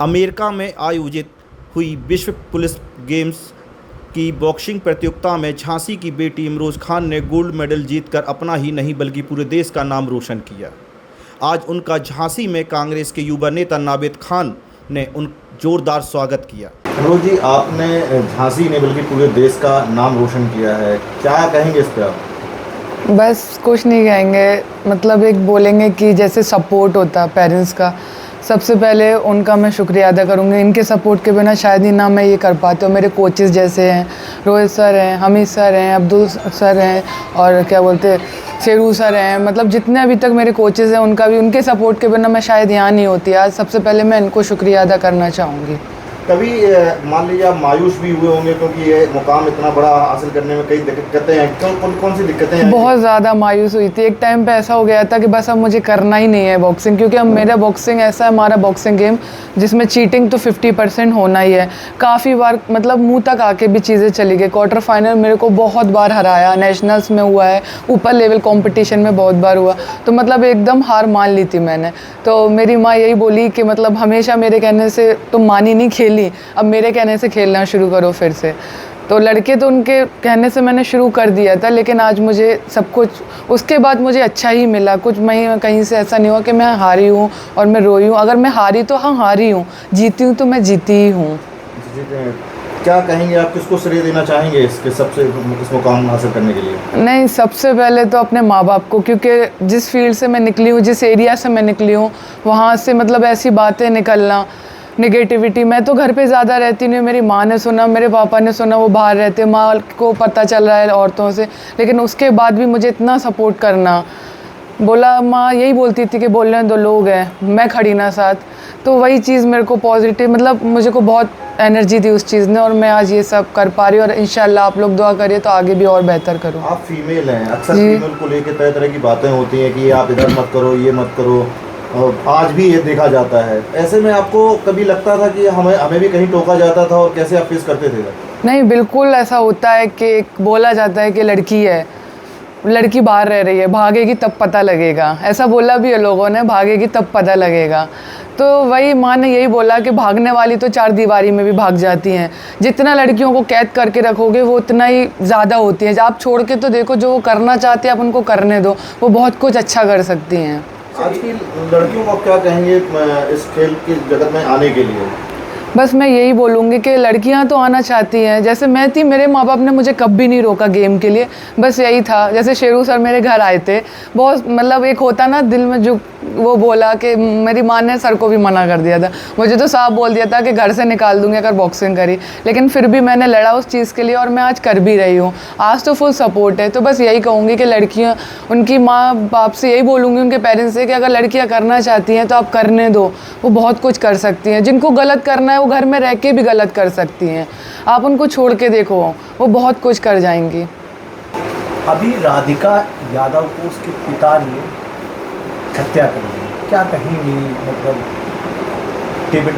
America में आयोजित हुई विश्व पुलिस गेम्स की बॉक्सिंग प्रतियोगिता में झांसी की बेटी इमरोज़ खान ने गोल्ड मेडल जीतकर अपना ही नहीं बल्कि पूरे देश का नाम रोशन किया। आज उनका झांसी में कांग्रेस के युवा नेता नावेद खान ने जोरदार स्वागत किया। इमरोज़ जी, आपने झांसी ने बल्कि पूरे देश का नाम रोशन किया है, क्या कहेंगे इस पर आप? बस कुछ नहीं कहेंगे, मतलब एक बोलेंगे कि जैसे सपोर्ट होता है पेरेंट्स का, सबसे पहले उनका मैं शुक्रिया अदा करूँगी। इनके सपोर्ट के बिना शायद ही ना मैं ये कर पाती हूँ। मेरे कोचेस जैसे हैं, रोहित सर हैं, हमीद सर हैं, अब्दुल सर हैं और क्या बोलते हैं शेरू सर हैं, मतलब जितने अभी तक मेरे कोचेस हैं उनके सपोर्ट के बिना मैं शायद यहाँ नहीं होती। आज सबसे पहले मैं इनको शुक्रिया अदा करना चाहूँगी। कभी मान लीजिए आप मायूस भी हुए होंगे क्योंकि ये मुकाम इतना बड़ा हासिल करने में कई दिक्कतें हैं, कौन सी दिक्कतें हैं? बहुत ज़्यादा मायूस हुई थी। एक टाइम पे ऐसा हो गया था कि बस अब मुझे करना ही नहीं है बॉक्सिंग, क्योंकि अब मेरा बॉक्सिंग ऐसा है, हमारा बॉक्सिंग गेम जिसमें चीटिंग तो 50% होना ही है। काफ़ी बार मतलब मुंह तक आके भी चीज़ें चली गई। क्वार्टर फाइनल मेरे को बहुत बार हराया, नेशनल्स में हुआ है, ऊपर लेवल कॉम्पिटिशन में बहुत बार हुआ, तो मतलब एकदम हार मान ली थी मैंने। तो मेरी माँ यही बोली कि मतलब हमेशा मेरे कहने से तुम मानी नहीं खेली, अब मेरे कहने से खेलना शुरू करो फिर से। तो लड़के तो उनके कहने से मैंने शुरू कर दिया था, लेकिन आज मुझे सब कुछ उसके बाद मुझे अच्छा ही मिला। कुछ मैं कहीं से ऐसा नहीं हुआ कि मैं हारी हूँ और मैं रोई हूँ। अगर मैं हारी तो हाँ हारी हूँ, जीती हूँ तो मैं जीती ही हूँ। क्या कहेंगे आप, किसको श्रेय देना चाहेंगे इसके सबसे इस मुकाम हासिल करने के लिए? नहीं, सबसे पहले तो अपने माँ बाप को, क्योंकि जिस फील्ड से मैं निकली हूँ, जिस एरिया से मैं निकली हूँ, वहाँ से मतलब ऐसी बातें निकलना, नेगेटिविटी, मैं तो घर पे ज़्यादा रहती नहीं हूँ। मेरी माँ ने सुना, मेरे पापा ने सुना, वो बाहर रहते, माँ को पता चल रहा है औरतों से, लेकिन उसके बाद भी मुझे इतना सपोर्ट करना। बोला, माँ यही बोलती थी कि बोलने दो, लोग हैं, मैं खड़ी ना साथ। तो वही चीज़ मेरे को पॉजिटिव, मतलब मुझे को बहुत एनर्जी दी उस चीज़ ने, और मैं आज ये सब कर पा रही हूँ। और इंशाल्लाह आप लोग दुआ करिए तो आगे भी और बेहतर करूँ। आप फीमेल हैं, अक्सर फीमेल को लेकर तरह तरह की बातें होती हैं कि आप इधर मत करो, ये मत करो, आज भी ये देखा जाता है। ऐसे में आपको कभी लगता था कि हमें भी कहीं टोका जाता था, और कैसे आप फेस करते थे? नहीं, बिल्कुल ऐसा होता है कि बोला जाता है कि लड़की है, लड़की बाहर रह रही है, भागेगी तब पता लगेगा। ऐसा बोला भी है लोगों ने, भागेगी तब पता लगेगा। तो वही माँ ने यही बोला कि भागने वाली तो चार दीवारी में भी भाग जाती हैं। जितना लड़कियों को कैद करके रखोगे वो उतना ही ज़्यादा होती है। आप छोड़ के तो देखो, जो वो करना चाहती है आप उनको करने दो, वो बहुत कुछ अच्छा कर सकती हैं। आज की लड़कियों को क्या कहेंगे इस खेल के जगत में आने के लिए? बस मैं यही बोलूँगी कि लड़कियां तो आना चाहती हैं। जैसे मैं थी, मेरे माँ बाप ने मुझे कभी नहीं रोका गेम के लिए, बस यही था। जैसे शेरू सर मेरे घर आए थे, बहुत मतलब एक होता ना दिल में, जो वो बोला कि मेरी माँ ने सर को भी मना कर दिया था, मुझे तो साफ बोल दिया था कि घर से निकाल दूँगी अगर बॉक्सिंग करी, लेकिन फिर भी मैंने लड़ा उस चीज़ के लिए और मैं आज कर भी रही हूँ। आज तो फुल सपोर्ट है। तो बस यही कहूँगी कि लड़कियाँ, उनकी माँ बाप से यही बोलूँगी, उनके पेरेंट्स से, कि अगर लड़कियाँ करना चाहती हैं तो आप करने दो, वो बहुत कुछ कर सकती हैं। जिनको गलत करना है वो घर में रह के भी गलत कर सकती हैं, आप उनको छोड़ के देखो, वो बहुत कुछ कर जाएंगी। अभी राधिका यादव को उसके पिता ने हत्या कर दी, क्या कहेंगी? मतलब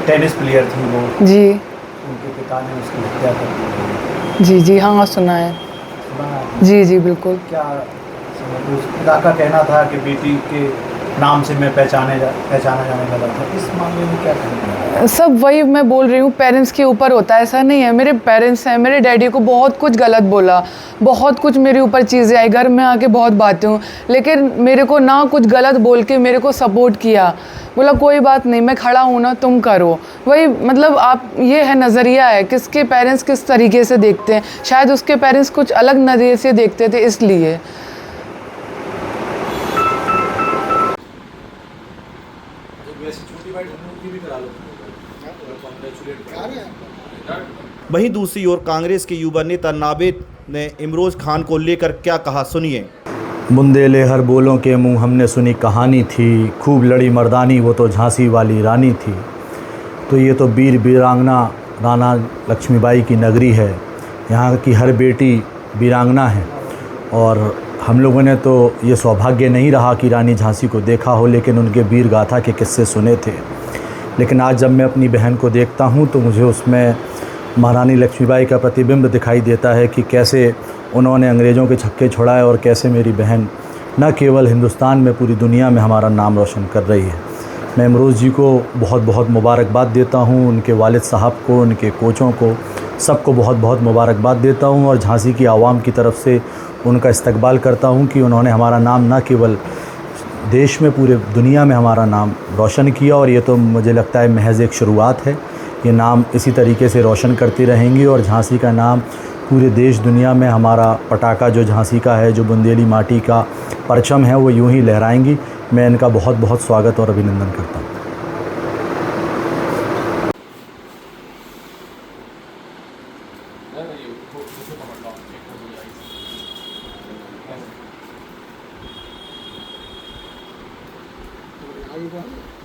टेनिस प्लेयर थी वो जी, उनके पिता ने उसकी हत्या कर दी। जी जी, हाँ सुना है। सुना है? जी जी बिल्कुल। क्या उस पिता का कहना था कि बेटी के नाम से मैं पहचाना जाने लगा था, इस मामले में क्या कहेंगे? सब वही मैं बोल रही हूँ, पेरेंट्स के ऊपर होता है, ऐसा नहीं है। मेरे पेरेंट्स हैं, मेरे डैडी को बहुत कुछ गलत बोला, बहुत कुछ मेरे ऊपर चीज़ें आई, घर में आके बहुत बातें हूँ, लेकिन मेरे को ना कुछ गलत बोल के मेरे को सपोर्ट किया, बोला कोई बात नहीं, मैं खड़ा हूँ ना, तुम करो। वही मतलब आप, ये है नज़रिया है, किसके पेरेंट्स किस तरीके से देखते हैं। शायद उसके पेरेंट्स कुछ अलग नज़रिए से देखते थे, इसलिए। वहीं दूसरी ओर कांग्रेस के युवा नेता नावेद ने इमरोज़ खान को लेकर क्या कहा, सुनिए। बुंदेले हर बोलों के मुंह हमने सुनी कहानी थी, खूब लड़ी मर्दानी वो तो झांसी वाली रानी थी। तो ये तो वीर वीरांगना राना लक्ष्मीबाई की नगरी है, यहाँ की हर बेटी वीरांगना है। और हम लोगों ने तो ये सौभाग्य नहीं रहा कि रानी झांसी को देखा हो, लेकिन उनके वीर गाथा के किस्से सुने थे। लेकिन आज जब मैं अपनी बहन को देखता हूँ तो मुझे उसमें महारानी लक्ष्मीबाई का प्रतिबिंब दिखाई देता है कि कैसे उन्होंने अंग्रेज़ों के छक्के छुड़ाए और कैसे मेरी बहन न केवल हिंदुस्तान में पूरी दुनिया में हमारा नाम रोशन कर रही है। मैं इमरोज़ जी को बहुत बहुत मुबारकबाद देता हूँ, उनके वालिद साहब को, उनके कोचों को, सबको बहुत बहुत मुबारकबाद देता हूँ और झांसी की आवाम की तरफ से उनका इस्तकबाल करता हूँ कि उन्होंने हमारा नाम ना केवल देश में, पूरे दुनिया में हमारा नाम रोशन किया। और ये तो मुझे लगता है महज़ एक शुरुआत है। ये नाम इसी तरीके से रोशन करती रहेंगी और झांसी का नाम पूरे देश दुनिया में, हमारा पटाखा जो झांसी का है, जो बुंदेली माटी का परचम है, वो यूं ही लहराएंगी। मैं इनका बहुत बहुत स्वागत और अभिनंदन करता हूँ। आगे